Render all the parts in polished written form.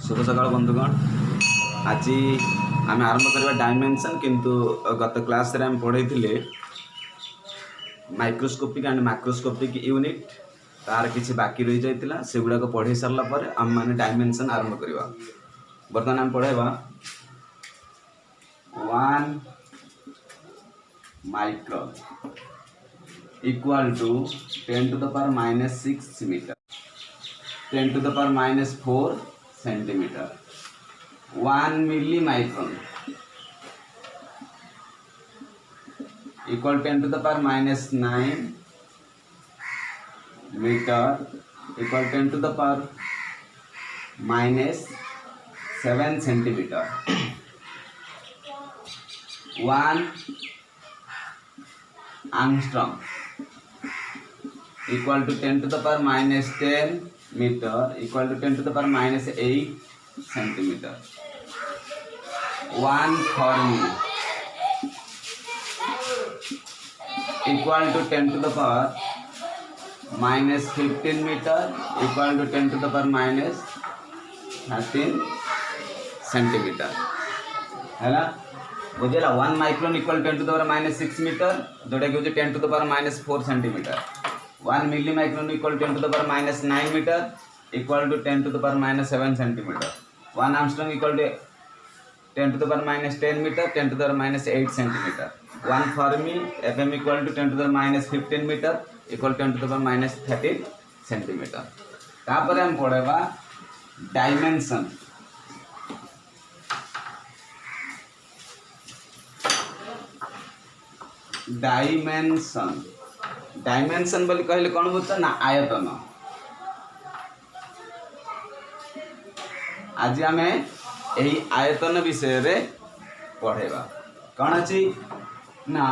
शुभ सकाल बंधुगण। आज आम आरंभ करवा डायमेंशन किंतु गत क्लास रे हम पढ़े माइक्रोस्कोपिक एंड मैक्रोस्कोपिक यूनिट तार किसी बाकी रही जाइतिला से गुडा को पढ़े सारला पर हम माने डायमेंशन आरंभ करवा। वर्तमान हम पढ़ेबा 1 micron equal to 10 to the power minus 6 metre, 10 to the power minus 4 centimetre. 1 milli micron equal 10 to the power minus 9 metre equal 10 to the power minus 7 centimetre. 1 angstrom equal to 10 to the power minus 10 meter equal to 10 to the power minus 8 centimeter। 1 Fermi equal to 10 to the power minus 15 meter equal to 10 to the power minus 13 centimeter है ना। बुझेला 1 micron equal 10 to the power minus 6 metre जोटा कि 10 to the power minus 4 centimetre. 1 milli micron equal 10 to the power minus 9 metre equal to 10 to the power minus 7 centimetre. 1 Armstrong equal to 10 to the power minus 10 metre 10 to the power minus 8 centimetre. 1 fermi FM equal to 10 to the power minus 15 metre equal 10 to the power minus 13 centimetre. तापर हम पढ़ेबा dimension. Dimension dimension बोली कहले कौन बुझ ना आयतन। आज आम यही आयतन विषय रे पढ़ेबा कौन अच्छी ना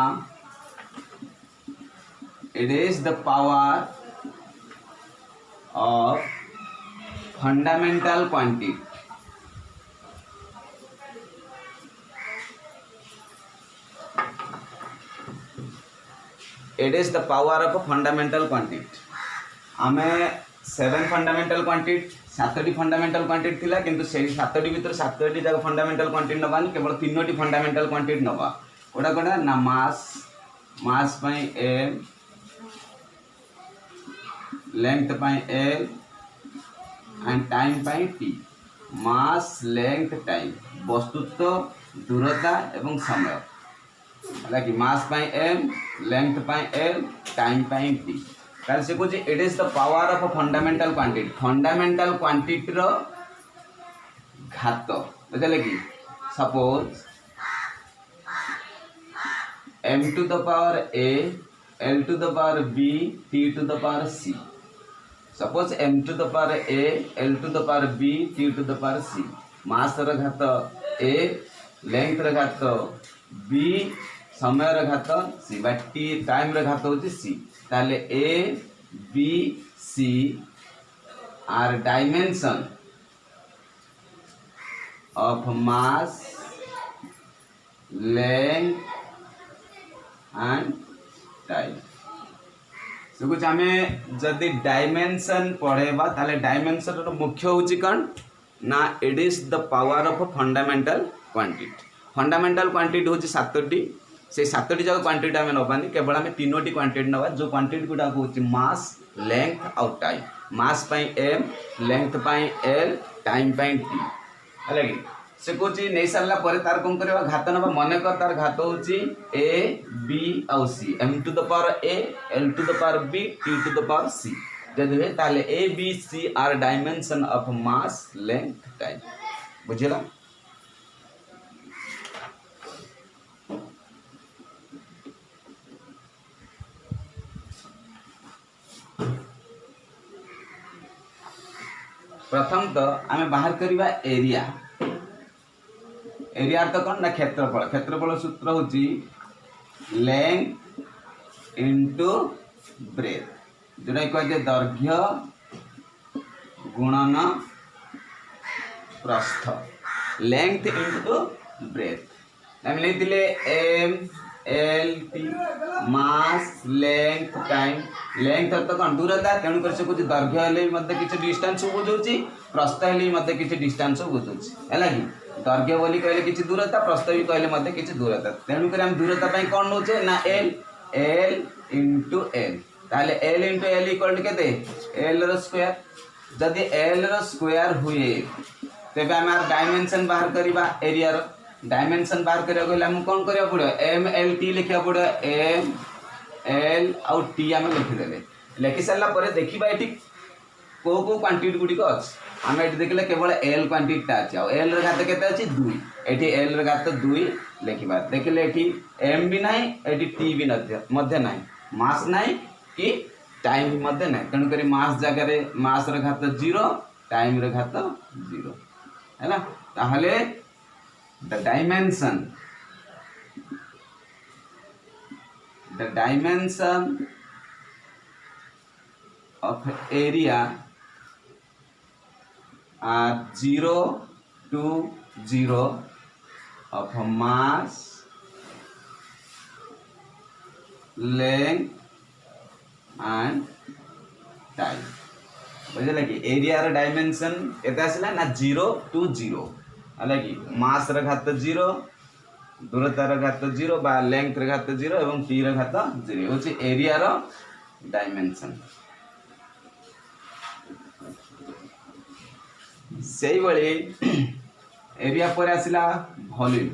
it is the power of fundamental quantity. It is the power of fundamental quantity. आम 7 फंडामेंटल क्वांटिटी 7टी फंडामेंटल क्वांटिटी थिला किंतु से 7टी भीतर 7टी जाक फंडामेंटल क्वांटिटी नबानी केवल 3टी फंडामेंटल क्वांटिटी नबा। कोडा कोडा ना मास mass pi m length pi l and time pi t। Mass length time वस्तुत्व दूरता एवं समय हालांकि मास पाई m length pi l time pi t। तार से कुछ it is the power of fundamental quantity. Fundamental quantity रो घात बुझले कि suppose m to the power a l to the power b t to the power c। Suppose m to the power a l to the power b t to the power c। Mass रो घात a length रो घात b समय रो घात c बा t time रो घात होची c। ताले a b c are dimension of mass length and time. से कुछ आमे जदि डायमेंशन पढ़ेबा ताले डायमेंशन रो मुख्य होची कौन ना it is the power of fundamental quantity. Fundamental quantity होची 7टी से 7टी जाक क्वांटिटी आम नबानी केवल आम 3टी क्वांटिटी नबा जो क्वांटिटी गुडा होची मास लेंथ और टाइम। मास पाई m length pi l time pi t है कि से कुछ नहीं सारा पर तार कौन करबा घात नबा। मन कर तार घात होची a b और c m to the power a l to the power b t to the power c। जदि ताले a b c are dimension of mass length time. बुझिला प्रथम तो आम बाहर करवा एरिया। एरिया तो कौन ना क्षेत्रफल। क्षेत्रफल सूत्र होची लेंथ इंटू ब्रेथ जोटा कहते दैर्घ्य गुणन प्रस्थ। लेंथ इंटू ब्रेथ आम नहीं M L T mass length time length अर्थ कौन दूरता तेणु कर कुछ दैर्घ्य हेले किसी डिस्टेंस बुझाऊँ प्रस्थ हेले किसी डिस्टेंस बुझाऊँ है कि दैर्घ्य बोली कहले किसी दूरता प्रस्थ भी कहले किसी दूरता तेणुक आम दूरता कौन नौचे ना एल एल इंटू एल ताले L into L equal to केते एल रो स्क्वायर जदि एल रो स्क्वायर हुए तेबे आम डायमेंशन बाहर करबा एरिया रो डायमेंशन बाहर करिया गले हम कोन करिया पड़ो एम एल टी लिखिया पड़ो एम एल आउ टी आम लिखिदेले लिखि सारा पर देखिबा एठी को क्वांटिटी गुडी को अछि आम एठी देखले केवल एल क्वांटिटी अछि आ एल रो घात केते अछि 2 एठी एल रो घात 2 लिखिबा देखले एठी एम भी नाही एठी टी भी मध्य नाही मास नाही कि टाइम भी मध्य नाही तेणु करी मास जगह रे मास रो घात 0 टाइम रो घात 0 है ना ताहले the dimension of area are 0 to 0 of mass length and time बुझे कि एरिया रो डायमेंशन केते आसला ना 0 to 0 अलग मास र घात 0 दूरता र घात 0 बा लेंथ र घात 0 एवं टी र घात 0 होची एरिया रो डायमेंशन सेही बळे एरिया पर आसिला वॉल्यूम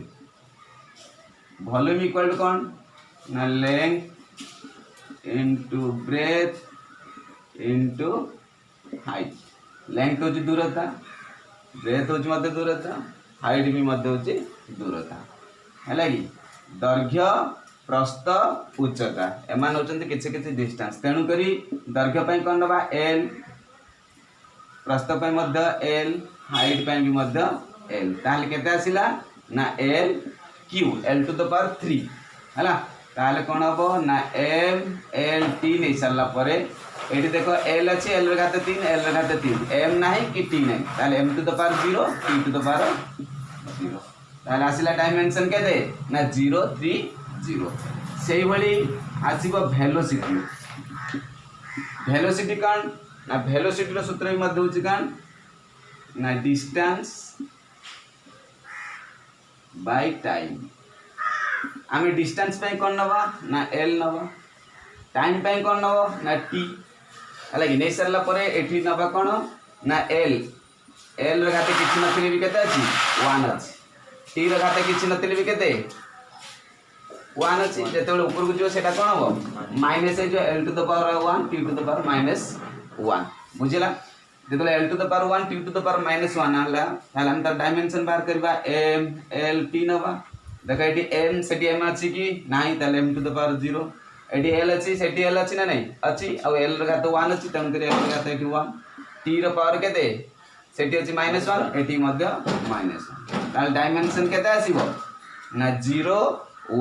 वॉल्यूम इक्वल टू कोन ना length into breadth into height length होची दूरता ब्रेथ होची मध्य दूरता हाइट भी मध्य होची दूरता है कि दैर्घ्य प्रस्थ उच्चता एमान होचंती किछि किछि डिस्टेंस तेणु करी दैर्घ्य पई कोन नबा एल प्रस्थ पई मध्य एल हाइट पई भी मध्य एल ताले केते आसिला ना L Q L to the power 3 हैला ताले कोन हबो ना एम एल टी नै सरला परे एटी देखो एल अच्छी एल रे घात 3 एल रे घात 3 एम नाही कि टी नाही ताले M to the power 0 T to the power 0 ताले आसिला डायमेंशन केते ना 0 3 0 सेही भली आसीबो वेलोसिटी वेलोसिटी कान ना वेलोसिटी रो सूत्र मध्य होची कान ना डिस्टेंस बाय टाइम आमे डिस्टेंस पे कोन नबा ना एल नबा टाइम पे कोन नबा ना टी अलग नहीं सरला परे एठी नबा कोन ना एल एल रे घाते किछि नथिले भी केते अछि 1 अछि टी रे घाते किछि नथिले भी केते 1 अछि जेतेबेले ऊपर को जो सेटा कोन हो माइनस है जो L to the power 1 T to the power -1 बुझिला जेतेबेले L to the power 1 T to the power -1 आला ताले हम त डायमेंशन बाहर करबा एम एल टी नबा देखा एठी एम सेठी एम अछि कि नाही ताले एम टू द पावर 0 एटी एल अच्छी सेटी एल अच्छी ना नहीं अच्छी और एल रे घात 1 अच्छी तेणु करी एल रे घात एटी 1 टी रो पावर केते सेटी अच्छी -1 एटी मध्य -1 ताल डायमेंशन केते आसीबो ना 0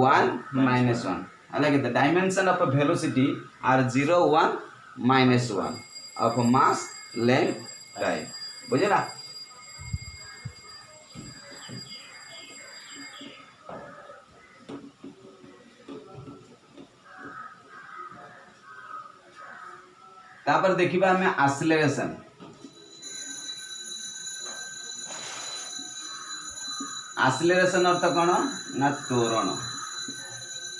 1 -1 अलग the dimension of velocity are 0 1 -1 of mass length time बुझला तापर देखिबा हमें एक्सेलरेशन एक्सेलरेशन अर्थ कोन ना त्वरण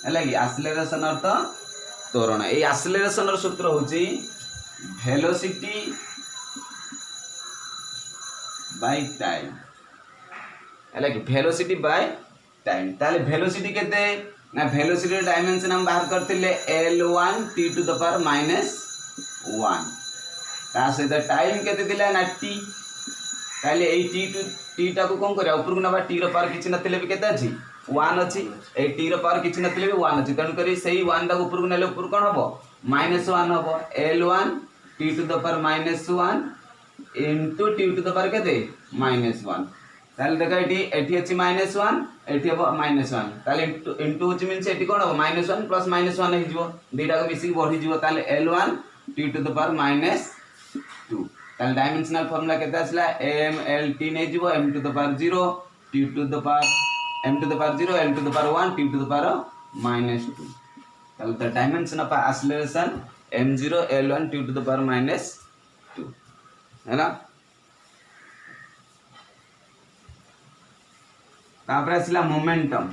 है कि एक्सेलरेशन अर्थ त्वरण ए एक्सेलरेशन र सूत्र होची वेलोसिटी बाय टाइम है कि वेलोसिटी बाय टाइम ताले वेलोसिटी केते ना वेलोसिटी डायमेंशन हम बाहर करथिले L1 t to the power -1 ता सहित टाइम केते दिला ना t ताले ए t टू t टा को कोन करे ऊपर को नबा t रो पावर किछि नथिले भी केते अछि 1 अछि ए t रो पावर किछि नथिले भी 1 अछि तन करी सेही 1 टा ऊपर को नेले ऊपर कोन हबो -1 हबो L1 t to the power -1 into t to the power केते -1 ताले देखा एठी अछि -1 एठी हबो -1 ताले इनटू होछि मींस एठी कोन हबो -1 प्लस -1 हे जिवो दुटा को मिसी बढ़ी जिवो ताले L1 t to the power -2 ताले डायमेंशनल फार्मूला केते आसला m l t नै जिवो m to the power 0 t to the power m to the power 0 l to the power 1 t to the power -2 তাহলে the dimension of acceleration m0 l1 t to the power -2 है ना। तापर आसिला momentum.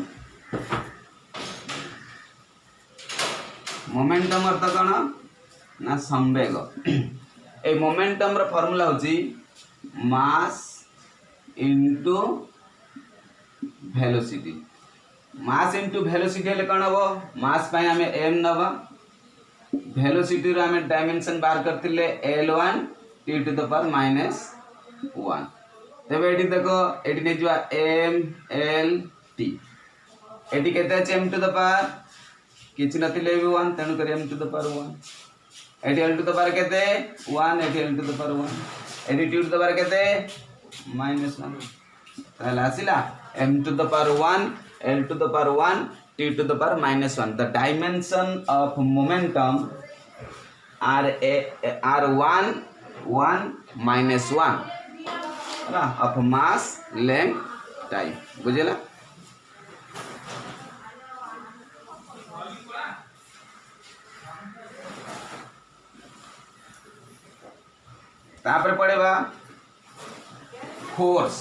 Momentum अर्थ कौन ना संवेग। ए momentum रो formula होची mass into velocity. Mass into velocity हेले कौन हबो मास पय हमें m नबा वेलोसिटी रो हमें डायमेंशन बार करथिले l1 t to the power -1। तबे एठी देखो एठी नै जुआ m l t एठी केते अछि m टू द पावर किछि नथिले भी 1 तेनु करी m टू द पावर 1 एठी l टू द पावर केते 1 एठी l टू द पावर 1 एठी t टू द पावर केते -1 ताला आसिला m to the power 1 l to the power 1 t to the power -1। The dimension of momentum are 1 -1 ना of mass length time बुझेला। तापर पड़ेगा फोर्स।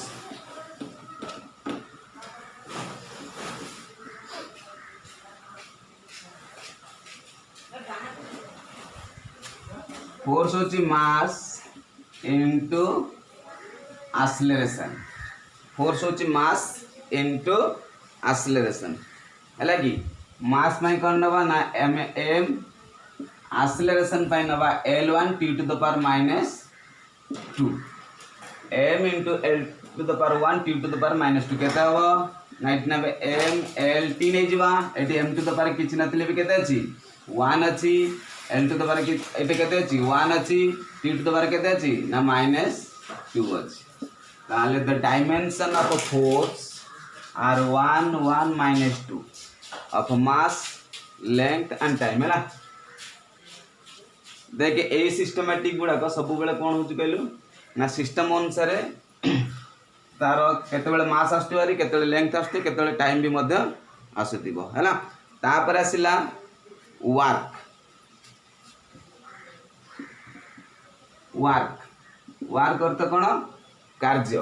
फोर्स होची मास into acceleration. Force होची मास इनटू एक्सेलरेशन हैला कि मास में कोन नबा ना m एक्सेलरेशन पे नबा l1 t to the power -2 m into l to the power 1 t to the power -2 केता हो ना इतना बे m l t नै जिवा eighty m to the power किछ नथिले भी केते अछि 1 अछि l to the power कि एटे केते अछि 1 अछि t to the power केते अछि ना -2 अछि। ताले the dimension of force are 1 1 -2 of mass length and time हैला। देखे ए सिस्टमैटिक गुडा को सब बेले कोन होची कहलु ना सिस्टम अनुसार तार केतेबेले मास आसुवारी केतेबेले लेंथ आसुती केतेबेले टाइम भी मध्य आसुतिबो हैला। तापर आसिला वर्क। वर्क वर्क अर्थ कोन कार्य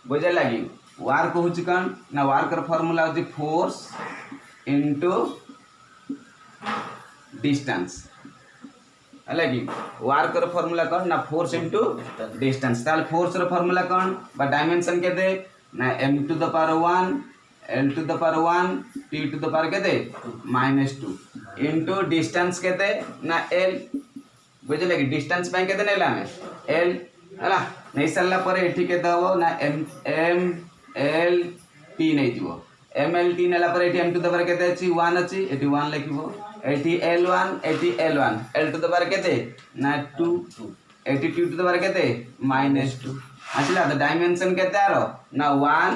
बुझे लागी। वर्क होची कोन ना वर्क र फार्मूला होची फोर्स इनटू डिस्टेंस अलगी। वर्क रो फार्मूला कोन ना फोर्स इनटू डिस्टेंस। ताल फोर्स रो फार्मूला कोन बा डायमेंशन केते ना m to the power 1 l to the power 1 t to the power केते -2 इनटू डिस्टेंस केते ना l बुझले कि डिस्टेंस पे केते नेला हमें l हला नै सरला परे एठी केते हो ना m l t नै दिबो m l t नेला परे एठी m टू द पावर केते अछि 1 अछि एठी 1 लिखिबो एटी l1 एटी l1 l to the power केते ना 2 एटी t टू द पावर केते -2 आसिला। द डायमेंशन केते आरो ना 1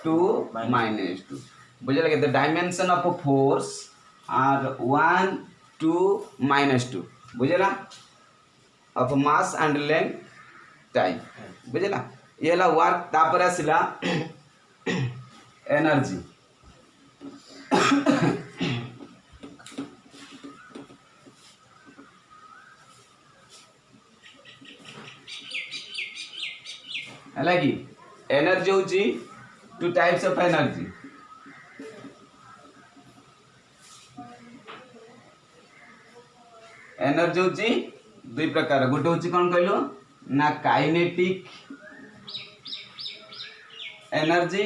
2 -2 बुझे लगे। The dimension of force are 1 2 -2 बुझेला of mass and length time बुझेला। ये ला वर्क। तापर आसिला एनर्जी। अलगी एनर्जी होची two types of energy. Energy होची दुई प्रकार। गोटे होची कोन कहलो ना काइनेटिक एनर्जी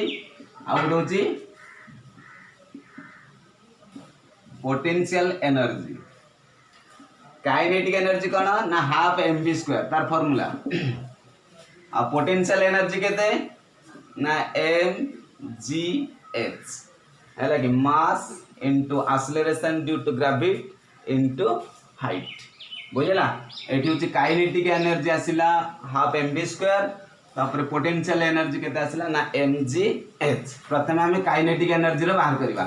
आ गोटे होची पोटेंशियल एनर्जी। काइनेटिक एनर्जी कोन ना हाफ mv² तार फार्मूला आ पोटेंशियल एनर्जी केते ना mgh हैला कि mass into acceleration due to gravity into height बुझला। एठी होची काइनेटिक एनर्जी आसिला हाफ mv² तापर पोटेंशियल एनर्जी केते आसिला ना mgh। प्रथमे हम काइनेटिक एनर्जी रो बाहर करबा।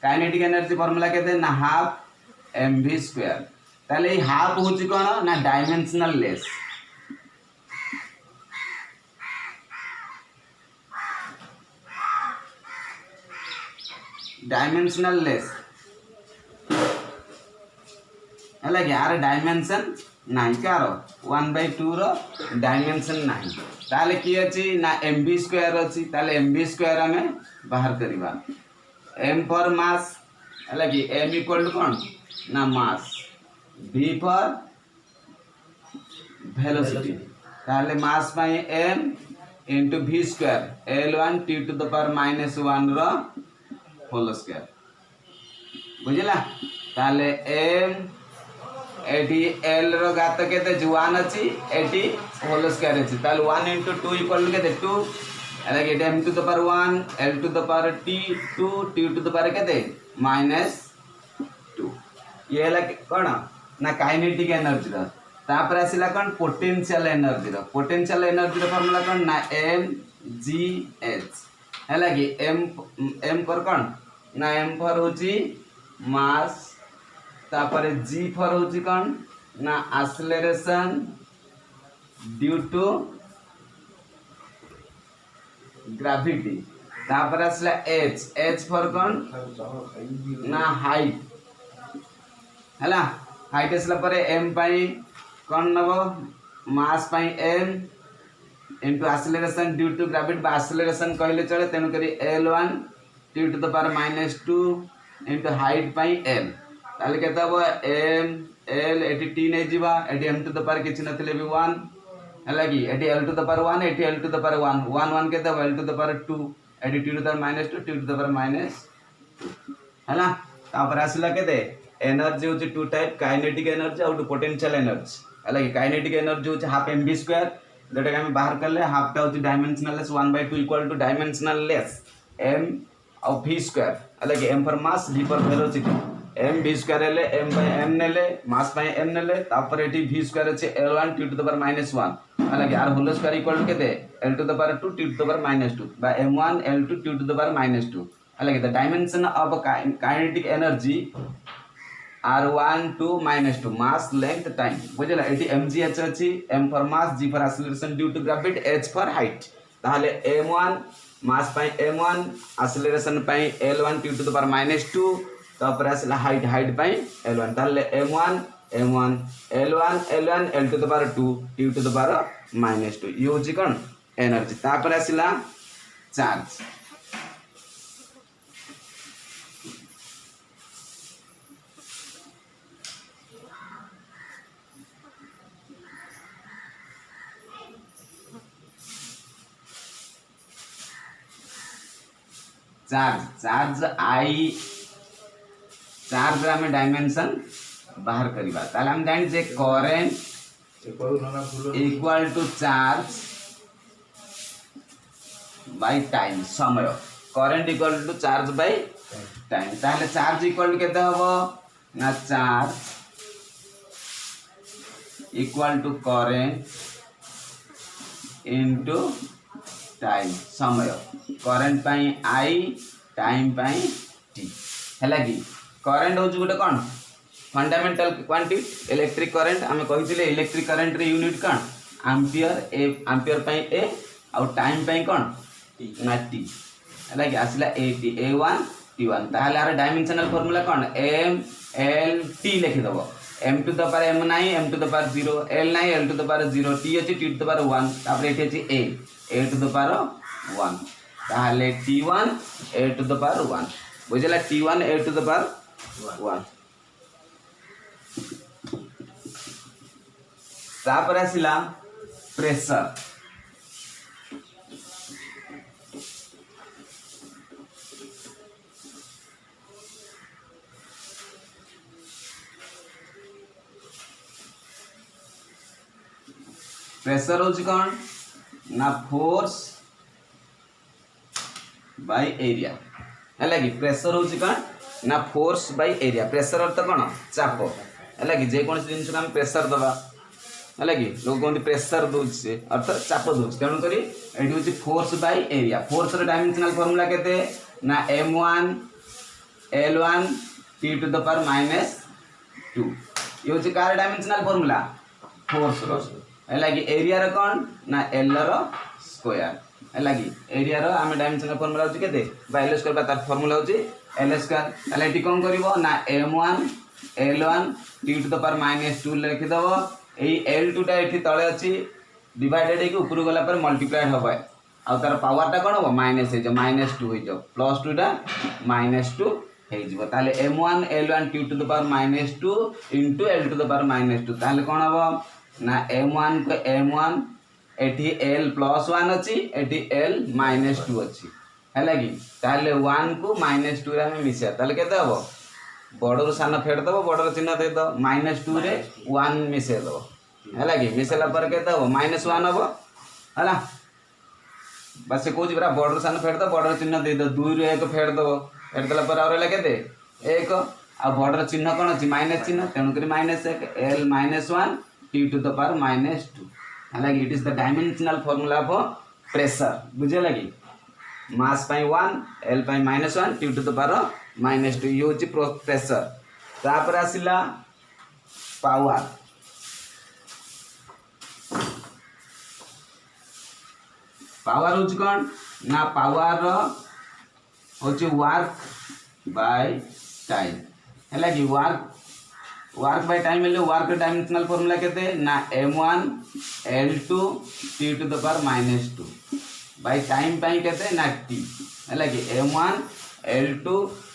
काइनेटिक एनर्जी फार्मूला केते ना हाफ mv²। ताले हाफ होची कोन ना डायमेंशनल लेस। डायमेंशनल लेस है कि यार डायमेंशन नहीं कार 1/2 रो डायमेंशन नहीं ताले की अछि ना mv स्क्वायर अछि ताले mv स्क्वायर हमें बाहर करबा m फॉर मास है कि m इक्वल टू कौन ना मास v फॉर वेलोसिटी ताले mass pi m into v square l1 t to the power -1 रो होल स्क्वायर बुझला ताले m एटी l रो घात केते 1 अछि एटी होल स्क्वायर अछि ताले 1 * 2 इक्वल केते 2 अलग एटी m to the power 1 l to the power t 2 t to the power केते -2 ये हला कोन ना काइनेटिक एनर्जी रो तापर आसिला कोन पोटेंशियल एनर्जी रो फार्मूला कोन ना mgh हला कि m पर कोन ना m पर होची मास तापर g फॉर होची कौन ना एक्सेलरेशन ड्यू टू ग्रेविटी तापर असला h फॉर कौन ना हाइट हला हाइट असला परे m पाई कौन नबो mass pi m into acceleration due to gravity बा एक्सेलरेशन कहले चले तेनु करी l1 t to the power -2 into height पाई l ताले केते हबो m l एटी t नै जीवा एटी m टू द पावर किछ नथिले भी 1 हला कि एटी l टू द पावर 1 एटी l टू द पावर 1 1 1 केते हबो l टू द पावर 2 एटी t to the power -2 t to the power -2 हला तापर आसिला केते एनर्जी होची टू टाइप काइनेटिक एनर्जी और पोटेंशियल एनर्जी हला कि काइनेटिक एनर्जी होची हाफ mv स्क्वायर जेटा के हम बाहर करले हाफ टा होची dimensionless 1/2 equal to dimensionless m और v स्क्वायर हला कि m for mass v for velocity m v square ले m by m नेले मास by m नेले तापर एटी v स्क्वायर अछि l1 t to the power -1 हला कि r whole square equal to केते l to the power 2 t to the power -2 by m1 l2 t to the power -2 हला कि the dimension of kinetic energy r1 to -2 mass length time बुझला एटी mgh अछि m for mass g for acceleration due to gravity h for height ताले m1 mass पाई m1 acceleration पाई l1 t to the power -2 तापर आसला height पाई l1 ताले m1 l1 l to the power 2 t to the power -2 ये होची कोन energy तापर आसला चार्ज चार्ज आई चार्ज में डायमेंशन बाहर करिबा ताले हम जानि जे current equal to charge by time समय current equal to charge by time ताले चार्ज इक्वल केते हबो ना charge equal to current into time समय current pi I time pi T हैला कि करेंट हो गोटे कौन फंडामेंटल क्वांटिटी इलेक्ट्रिक करेंट आम कही इलेक्ट्रिक करेंट रे यूनिट कौन आंपियर पाई ए और टाइम पाई कौन ना टी हैला कि आसला टी a1 t1 ताहले आर डायमेंशनल फार्मूला कौन m l t लिखि दबो m to the power m नाही m to the power 0 l नाही l to the power 0 t अछि t टू द पावर 1 तापर एठी अछि a टू द पावर 1 ताहले t1 a to the power 1 बुझला t1 a to the power 1 तापर आसिला pressure pressure होची कौन ना फोर्स बाय एरिया है कि प्रेशर होची कौन ना फोर्स बाय एरिया प्रेशर अर्थ कौन चाप है कि जेकोसी जिन को प्रेशर दबा है कि लोग कहते प्रेशर दूचे अर्थ चाप दूचे तेणुक ये हूँ force by area force dimensional formula केते ना m1 l1 t to the power -2 ये हूँ कार डायमेंशनल फॉर्मूला फोर्स रो है कि एरिया रो कौन ना एल रो स्क्वायर है कि एरिया रो आम डायमेंशनल फॉर्मूला होची केते बाय एल स्क्वायर तार फॉर्मूला होची एल स्क्वायर ताले एटी कोन करबो ना m1 L1 t to the power -2 लिखिदेव यही L2 टा ये तले अच्छी डिवाइडेड हो ऊपर गला पर मल्टीप्लाइड हम आउ तार पावर टा कौन हम माइनस -2 हो +2 टा -2 हो ताले m1 L1 t to the power -2 into L to the power -2 ताले कौन हम ना m1 को m1 एटी L +1 अच्छी एटी L -2 अच्छी है कि ताले 1 को -2 रे हमें मिसिया ताले केते हबो बड़र सान फेड़ दबो बड़र चिन्ह दे दो -2 रे 1 मिसे दो है कि मिसेला पर केते हबो -1 हबो हला बस को जी बरा बड़र सान फेड़ दो बड़र चिन्ह दे दो 2 रे 1 फेड़ दबो फेड़ देला पर और केते 1 आ बड़र चिन्ह कोन अछि माइनस चिन्ह तेनु करी -1 L -1 t to the power -2 है it is the dimensional formula of pressure बुझे लगी मास पाई 1 L pi -1 t to the power -2 ये होची प्रेशर तापर आसिला पावर पावर होची कोन ना पावर होची वर्क बाय टाइम है कि वर्क बाय टाइम ले वर्क डायमेंशनल फॉर्मूला केते ना m1 L2 t to the power -2 by time pi केते ना t है कि m1 L2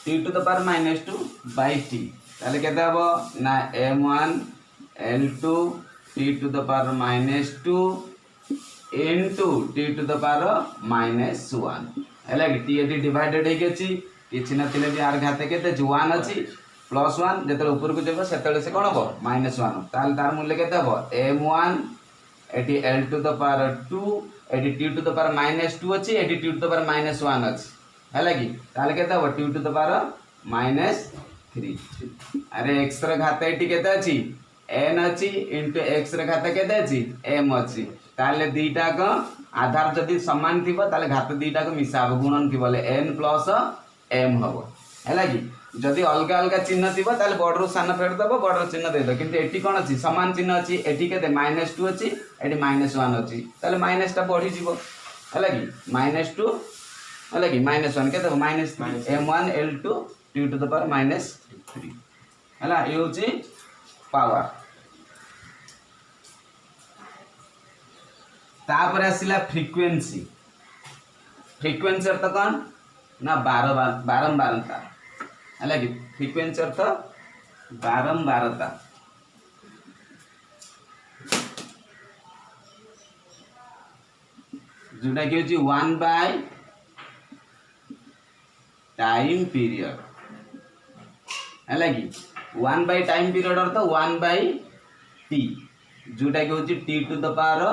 t to the power -2 by t ताले केते हबो ना m1 L2 t to the power -2 into t to the power -1 है कि t एटी डिवाइडेड हे गेची किछि ना तिले भी आर घाते केते 1 अछि +1 जेतले ऊपर को जेबो सेतले से कोन हबो -1 ताल तार मूल्य केते हबो m1 eighty L to the power 2 एटी t to the power -2 अछि eighty t to the power -1 अछि हैला कि ताल केते हबो t to the power -3 अरे x र घात एटी केते अछि n अछि इनटू x र घात केते अछि m अछि ताले दीटा को आधार जदि समान थिबो ताले घात दीटा को मिसाब गुणन थिबो ले n + m हबो हैला कि जदि अलग अलग चिन्ह थी ताले बॉर्डर सान फेड़ दबो बॉर्डर चिन्ह दे दो किंतु एटी कोन अछि समान चिन्ह अछि एटी केते -2 अछि एटी -1 अछि ताले माइनस टा बढ़ी जीवो हला कि -2 हला कि -1 केते -m1 L2 t to the power -3 हला ए होची पावर तापर आसिला फ्रीक्वेंसी फ्रीक्वेंसी अर्थ कोन ना बारंबारता है कि फ्रीक्वेंसी अर्थ बारंबारता जोटा कि होची 1 बाय टाइम पीरियड है कि 1 बाय टाइम पीरियड अर्थ 1 बाय टी जोटा कि होची t to the power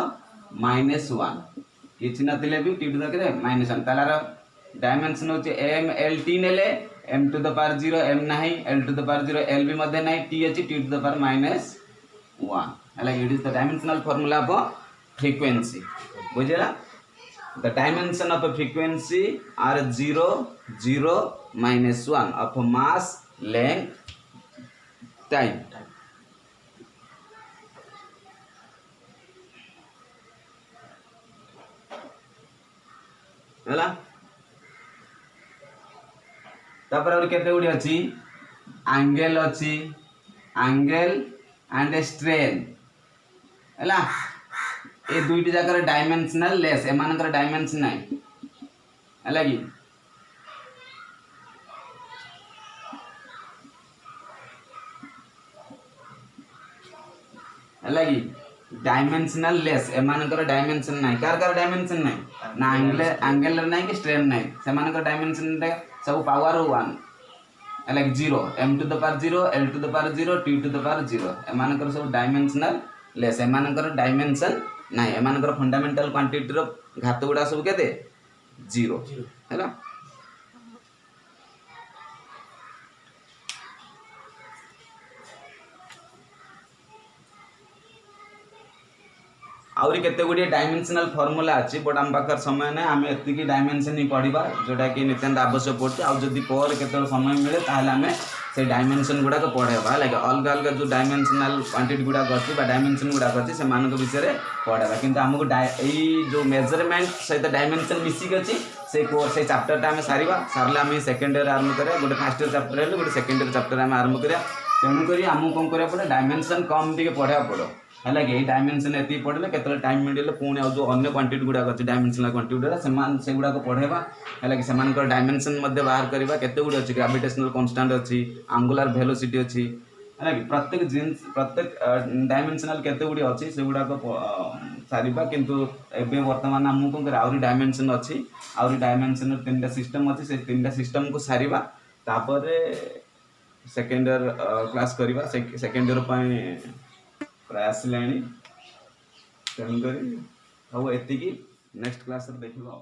-1 किछि न थिले भी t to the -1 तालार डायमेंशन होची m l t नेले m to the power 0 m नहीं l to the power 0 l भी मध्य नहीं t अछि t to the power -1 हला it is the dimensional formula of frequency बुझला the dimension of frequency are 0 0 -1 of mass length time हला तापर और केते गुडी अछि एंगल अछि एंगल एंड स्ट्रेन हला ए दुईटी जाकर डायमेंशनल लेस एमानकर डायमेंशन नाही हला कि हला कि डायमेंशनल लेस एमानकर डायमेंशन नाही कार डायमेंशन नाही ना एंगल नाही कि स्ट्रेन नाही सेमानकर डायमेंशन सब power 1 like 0 m to the power 0 l to the power 0 t to the power 0 एमानकर सब डायमेंशनल लेस एमानकर डायमेंशन नाही एमानकर फंडामेंटल क्वांटिटी रो घात गुडा सब केते 0 हैला आउरी केते गुडी डायमेंशनल फार्मूला अछि बट हम पाकर समय नै हम एति की डायमेंशन ही पढिबा जोटा कि नित्यंत आवश्यक पड़ते आ जदी पर केते समय मिले ताहले हमें से डायमेंशन गुडा को पढेबा लाइक अलग अलग जो डायमेंशनल क्वांटिटी गुडा करछि बा डायमेंशन गुडा करछि से मान को विषय रे पढेबा किंतु हमको एई जो मेजरमेंट सहित डायमेंशन मिसी गछि से कोर्स से चैप्टर ता हम सारिबा सारले हम सेकंड ईयर आरंभ करे गोटे फर्स्ट ईयर चैप्टर हेले गोटे सेकंड ईयर चैप्टर हम आरंभ करे तेणुक आमको कौन करा पड़े डायमेंशन कम टे पढ़ा पड़ो है कि डायमेंशन ये पढ़ले के टाइम मिले पुणी आ जो अन्य क्वांटिटी गुड़ाक अच्छे डायमेंशनल क्वांटिटी से गुड़ाक पढ़ेबा है कि से डायमेंशन बाहर करवा केते गुड़े अच्छी ग्रेविटेशनल कांस्टेंट अच्छी आंगुलर वेलोसिटी अच्छी है कि प्रत्येक जिन्स प्रत्येक डायमेंशनल केते गुड़ी अच्छी से गुड़ाक सारिबा किंतु एबे वर्तमान आमको कौन कर डायमेंशन अच्छी आउरी डायमेंशन 3टा सिस्टम अच्छी से 3टा सिस्टम को सारिबा तापर सेकेंड ईयर क्लास करवा सेकेंड ईयर प्राय आसला तेणुक एति नेक्स्ट क्लास देखा।